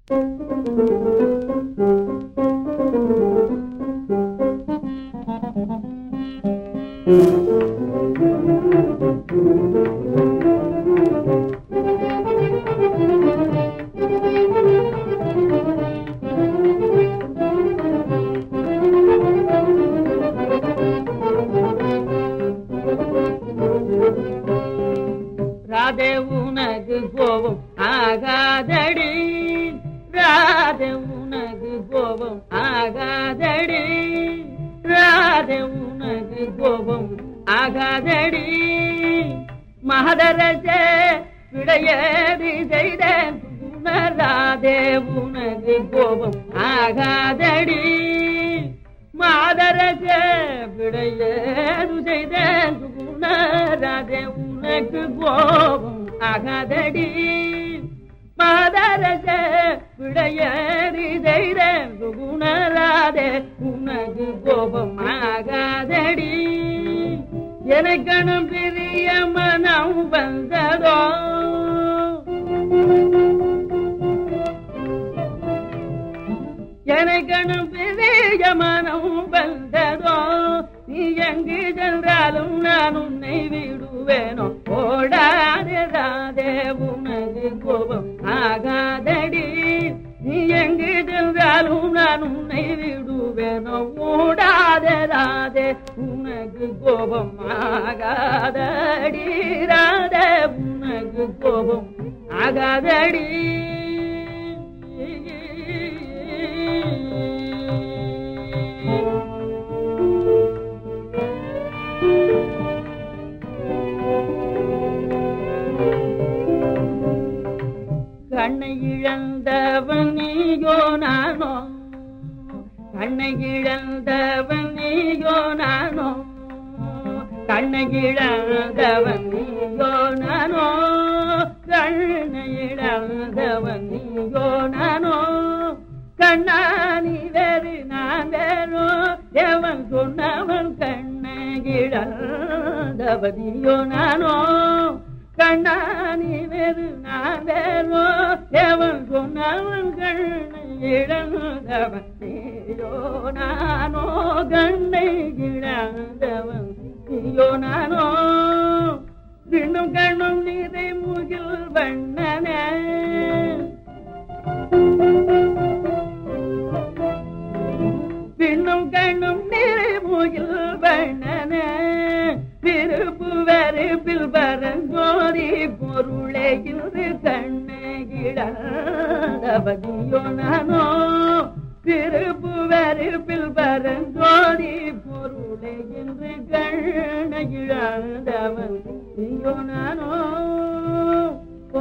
ராதே உனக்கு கோபம் ஆகாதடி, ராதே உனக்கு கோபம் ஆகாதடி, ராதே உனக்கு கோபம் ஆகாதடி. மகதரசே விடையேறி செய்தேன் ராதே உனக்கு கோபம் ஆகாதடி. மாதரசே விடையேறு செய்தேன் ராதே உனக்கு கோபம் ஆகாதடி. மாதரசே விடையேறி செய்தேன் ராதே உனக்கு கோபம் ஆகாதடி. எனக்கணும் பிரிய மனம் வந்ததோ, எனக்கணும் பெரிய மனம் வந்ததோ. நீ எங்கு சென்றாலும் நான் உன்னை விடுவேனோ. ஓடாதே ராதே உனக்கு கோபம் ஆகாதடி. நீ எங்கு சென்றாலும் நான் உன்னை விடுவேனோ. ஓடாதே ராதே உனக்கு கோபம் ஆகாதடி, ராதே உனக்கு கோபம் ஆகாதடி. கண்ணை இழந்தவன் நீயோ நானோ, கண்ணை இழந்தவன் நீயோ நானோ, கண்ணை இழந்தவன் நீயோ நானோ, கண்ணை இழந்தவன் நீயோ நானோ. கண்ணா நீ வேறு நான் வேறோ, எவன் சொன்னவன் கண்ணை இழந்தவதியோ நானோ. கண்ணா நீ வேறு நான் வேறோ, எவன் சொன்னவன் கண்ணை இழந்தவன் நீயோ நானோ. கண்ணை இழந்தவன் நீயோ நானோ. விண்ணும் கண்ணும் நீரை முகில் வண்ணனே, விண்ணும் கண்ணும் நீரை முகில் வண்ணனே. விருப்பு வெறுப்பில் வரங்கோரி பொருளே இன்று கண்ணை இழந்தவதியோ நானோ. விருப்பு வெறுப்பில் வரங்கோரி பொருளே இன்று கண்ணை இழந்தவன் நீயோ நானோ. ஓ